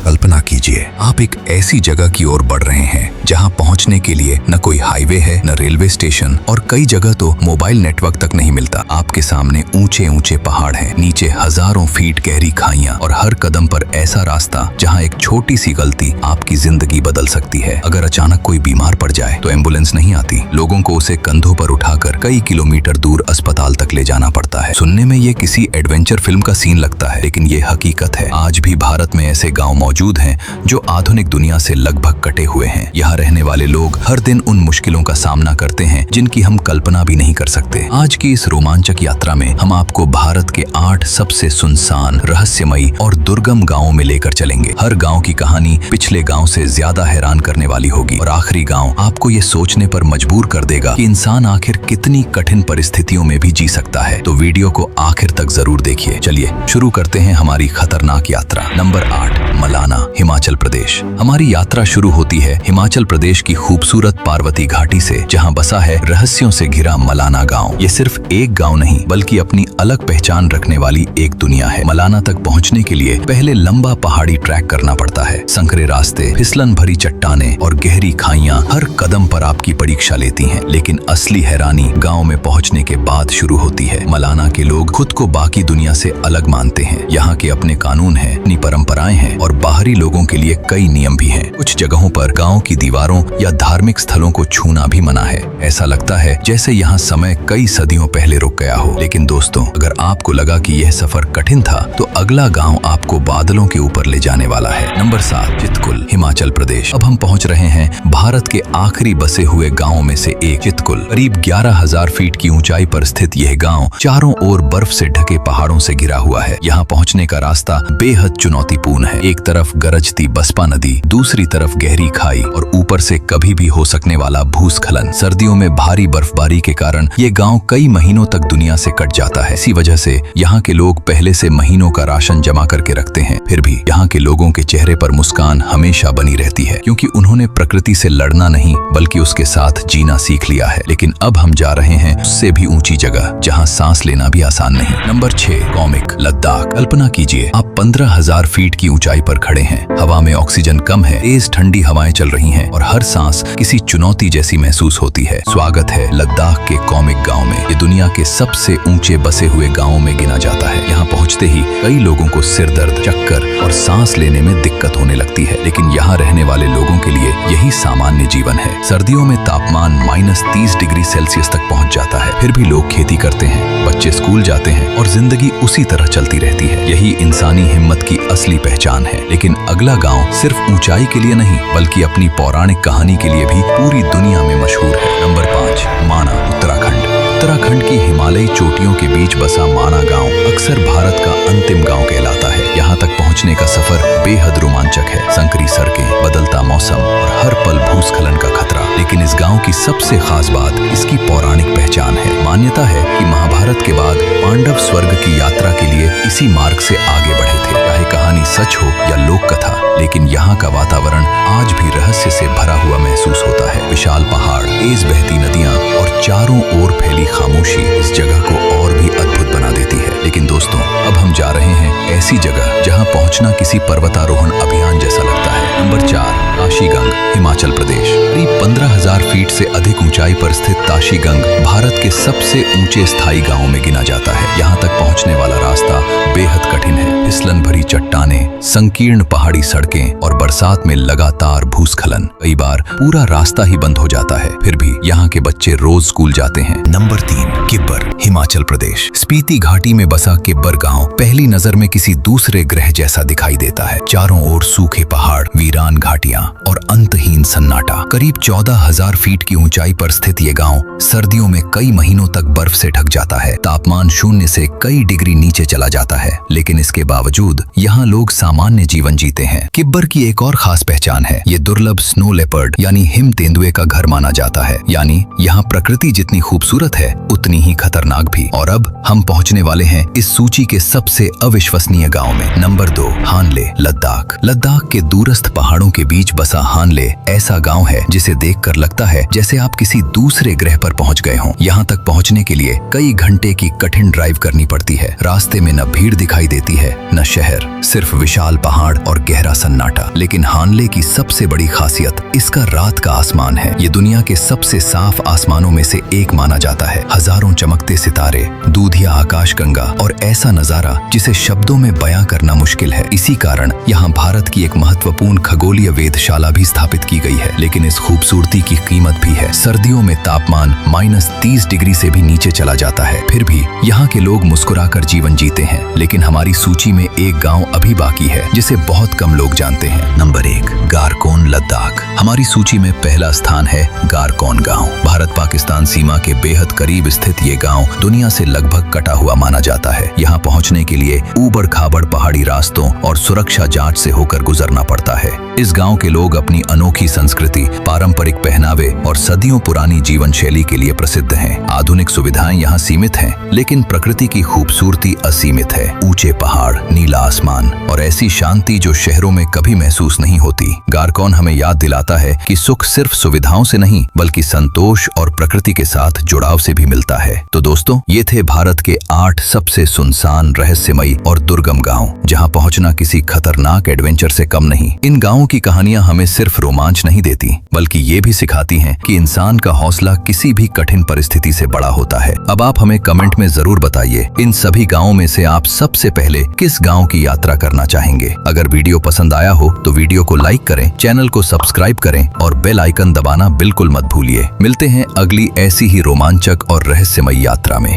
कल्पना कीजिए, आप एक ऐसी जगह की ओर बढ़ रहे हैं जहां पहुंचने के लिए न कोई हाईवे है, न रेलवे स्टेशन, और कई जगह तो मोबाइल नेटवर्क तक नहीं मिलता। आपके सामने ऊंचे ऊंचे पहाड़ हैं, नीचे हजारों फीट गहरी खाइयां और हर कदम पर ऐसा रास्ता जहां एक छोटी सी गलती आपकी जिंदगी बदल सकती है। अगर अचानक कोई बीमार पड़ जाए तो एम्बुलेंस नहीं आती, लोगों को उसे कंधों पर उठाकर कई किलोमीटर दूर अस्पताल तक ले जाना पड़ता है। सुनने में ये किसी एडवेंचर फिल्म का सीन लगता है, लेकिन ये हकीकत है। आज भी भारत में ऐसे गांव मौजूद हैं जो आधुनिक दुनिया से लगभग कटे हुए हैं। यहाँ रहने वाले लोग हर दिन उन मुश्किलों का सामना करते हैं जिनकी हम कल्पना भी नहीं कर सकते। आज की इस रोमांचक यात्रा में हम आपको भारत के 8 सबसे सुनसान, रहस्यमयी और दुर्गम गांवों में लेकर चलेंगे। हर गांव की कहानी पिछले गांव से ज्यादा हैरान करने वाली होगी और आखिरी गांव आपको ये सोचने पर मजबूर कर देगा कि इंसान आखिर कितनी कठिन परिस्थितियों में भी जी सकता है। तो वीडियो को आखिर तक जरूर देखिए। चलिए शुरू करते हैं हमारी खतरनाक यात्रा। नंबर 8, मलाना, हिमाचल प्रदेश। हमारी यात्रा शुरू होती है हिमाचल प्रदेश की खूबसूरत पार्वती घाटी से, जहां बसा है रहस्यों से घिरा मलाना गांव। ये सिर्फ एक गांव नहीं बल्कि अपनी अलग पहचान रखने वाली एक दुनिया है। मलाना तक पहुंचने के लिए पहले लंबा पहाड़ी ट्रैक करना पड़ता है। संकरे रास्ते, फिसलन भरी चट्टानें और गहरी खाइयां हर कदम पर आपकी परीक्षा लेती हैं। लेकिन असली हैरानी गांव में पहुंचने के बाद शुरू होती है। मलाना के लोग खुद को बाकी दुनिया से अलग मानते हैं। यहाँ के अपने कानून हैं, अपनी परंपराएं हैं और बाहरी लोगों के लिए कई नियम भी हैं। कुछ जगहों पर गांव की दीवारों या धार्मिक स्थलों को छूना भी मना है। ऐसा लगता है जैसे यहाँ समय कई सदियों पहले रुक गया हो। लेकिन दोस्तों, अगर आपको लगा कि यह सफर कठिन था तो अगला गांव आपको बादलों के ऊपर ले जाने वाला है। नंबर 7, चितकुल, हिमाचल प्रदेश। अब हम पहुंच रहे हैं भारत के आखिरी बसे हुए गाँवों में से एक, चितकुल। करीब 11,000 फीट की ऊंचाई पर स्थित यह गाँव चारों ओर बर्फ से ढके पहाड़ों से घिरा हुआ है। यहाँ पहुँचने का रास्ता बेहद चुनौतीपूर्ण है। एक तरफ गरजती बसपा नदी, दूसरी तरफ गहरी खाई और ऊपर से कभी भी हो सकने वाला भूस्खलन। सर्दियों में भारी बर्फबारी के कारण ये गांव कई महीनों तक दुनिया से कट जाता है। इसी वजह से यहाँ के लोग पहले से महीनों का राशन जमा करके रखते हैं। फिर भी यहाँ के लोगों के चेहरे पर मुस्कान हमेशा बनी रहती है, क्योंकि उन्होंने प्रकृति से लड़ना नहीं बल्कि उसके साथ जीना सीख लिया है। लेकिन अब हम जा रहे हैं उससे भी ऊंची जगह जहाँ सांस लेना भी आसान नहीं। Number 6, comic, Ladakh. कल्पना कीजिए आप 15,000 फीट की ऊंचाई पर खड़े हैं। हवा में ऑक्सीजन कम है, तेज ठंडी हवाएं चल रही हैं और हर सांस किसी चुनौती जैसी महसूस होती है। स्वागत है लद्दाख के कॉमिक गांव में। ये दुनिया के सबसे ऊंचे बसे हुए गांवों में गिना जाता है। यहाँ पहुँचते ही कई लोगों को सिर दर्द, चक्कर और सांस लेने में दिक्कत होने लगती है, लेकिन यहाँ रहने वाले लोगों के लिए यही सामान्य जीवन है। सर्दियों में तापमान -30 डिग्री सेल्सियस तक पहुँच जाता है, फिर भी लोग खेती करते हैं, बच्चे स्कूल जाते हैं और जिंदगी उसी तरह चलती रहती है। यही इंसानी हिम्मत की असली पहचान है। लेकिन अगला गांव सिर्फ ऊंचाई के लिए नहीं बल्कि अपनी पौराणिक कहानी के लिए भी पूरी दुनिया में मशहूर है। नंबर 5, माना, उत्तराखंड। उत्तराखंड की हिमालयी चोटियों के बीच बसा माना गांव अक्सर भारत का अंतिम गांव कहलाता है। यहाँ तक पहुँचने का सफर बेहद रोमांचक है। संकरी सड़कें, बदलता मौसम और हर पल भूस्खलन का खतरा। लेकिन इस गांव की सबसे खास बात इसकी पौराणिक पहचान है। मान्यता है कि महाभारत के बाद पांडव स्वर्ग की यात्रा के लिए इसी मार्ग से आगे बढ़े थे। चाहे कहानी सच हो या लोक कथा, लेकिन यहाँ का वातावरण आज भी रहस्य से भरा हुआ महसूस होता है। विशाल पहाड़, तेज बहती नदियाँ और चारों ओर फैली खामोशी इस जगह को और भी अद्भुत बना देती है। लेकिन दोस्तों, अब हम जा रहे हैं ऐसी जगह जहां पहुंचना किसी पर्वतारोहण अभियान जैसा लगता है। नंबर 4, ताशीगंग, हिमाचल प्रदेश। करीब 15,000 फीट से अधिक ऊंचाई पर स्थित ताशीगंग भारत के सबसे ऊंचे स्थायी गांवों में गिना जाता है। यहाँ तक पहुंचने वाला रास्ता बेहद कठिन है। फिसलन भरी चट्टानें, संकीर्ण पहाड़ी सड़कें और बरसात में लगातार भूस्खलन। कई बार पूरा रास्ता ही बंद हो जाता है, फिर भी यहाँ के बच्चे रोज स्कूल जाते हैं। नंबर 3, किब्बर, हिमाचल प्रदेश। स्पीति घाटी में बसा किब्बर गांव पहली नजर में किसी दूसरे ग्रह जैसा दिखाई देता है। चारों ओर सूखे पहाड़, वीरान घाटियां और अंतहीन सन्नाटा। करीब 14,000 फीट की ऊंचाई पर स्थित ये गांव सर्दियों में कई महीनों तक बर्फ से ढक जाता है। तापमान 0 से कई डिग्री नीचे चला जाता है, लेकिन इसके बावजूद यहाँ लोग सामान्य जीवन जीते हैं। किब्बर की एक और खास पहचान है, ये दुर्लभ स्नो लेपर्ड यानी हिम तेंदुए का घर माना जाता है। यानी यहाँ प्रकृति जितनी खूबसूरत है उतनी ही खतरनाक भी। और अब हम पहुँचने वाले हैं इस सूची के सबसे अविश्वसनीय गाँव में। नंबर 2, हानले, लद्दाख। लद्दाख के दूरस्थ पहाड़ों के बीच बसा सा हानले ऐसा गांव है जिसे देखकर लगता है जैसे आप किसी दूसरे ग्रह पर पहुंच गए हों। यहाँ तक पहुंचने के लिए कई घंटे की कठिन ड्राइव करनी पड़ती है। रास्ते में न भीड़ दिखाई देती है न शहर, सिर्फ विशाल पहाड़ और गहरा सन्नाटा। लेकिन हानले की सबसे बड़ी खासियत इसका रात का आसमान है। ये दुनिया के सबसे साफ आसमानों में से एक माना जाता है। हजारों चमकते सितारे, दूधिया आकाशगंगा और ऐसा नजारा जिसे शब्दों में बयां करना मुश्किल है। इसी कारण यहाँ भारत की एक महत्वपूर्ण खगोलीय वेधशाला भी स्थापित की गई है। लेकिन इस खूबसूरती की कीमत भी है। सर्दियों में तापमान -30 डिग्री से भी नीचे चला जाता है। फिर भी यहाँ के लोग मुस्कुराकर जीवन जीते हैं। लेकिन हमारी सूची में एक गांव अभी बाकी है जिसे बहुत कम लोग जानते हैं। नंबर 1, गारकोन, लद्दाख। हमारी सूची में पहला स्थान है गारकोन गांव। भारत पाकिस्तान सीमा के बेहद करीब स्थित ये गांव दुनिया से लगभग कटा हुआ माना जाता है। यहाँ पहुँचने के लिए ऊबड़ खाबड़ पहाड़ी रास्तों और सुरक्षा जांच से होकर गुजरना पड़ता है। इस गांव के लोग अपनी अनोखी संस्कृति, पारंपरिक पहनावे और सदियों पुरानी जीवन शैली के लिए प्रसिद्ध हैं। आधुनिक सुविधाएं यहाँ सीमित हैं, लेकिन प्रकृति की खूबसूरती असीमित है। ऊंचे पहाड़, नीला आसमान और ऐसी शांति जो शहरों में कभी महसूस नहीं होती। गारकोन हमें याद दिलाता है कि सुख सिर्फ सुविधाओं से नहीं बल्कि संतोष और प्रकृति के साथ जुड़ाव से भी मिलता है। तो दोस्तों, ये थे भारत के 8 सबसे सुनसान, रहस्यमयी और दुर्गम गांव, जहां पहुंचना किसी खतरनाक एडवेंचर से कम नहीं। इन गांवों की कहानियां हमें सिर्फ रोमांच नहीं देती बल्कि ये भी सिखाती हैं कि इंसान का हौसला किसी भी कठिन परिस्थिति से बड़ा होता है। अब आप हमें कमेंट में जरूर बताइए, इन सभी गांवों में से आप सबसे पहले किस गांव की यात्रा करना चाहेंगे। अगर वीडियो पसंद आया हो तो वीडियो को लाइक करें, चैनल को सब्सक्राइब करें और बेल आइकन दबाना बिल्कुल मत भूलिए। मिलते हैं अगली ऐसी ही रोमांचक और रहस्यमयी यात्रा में।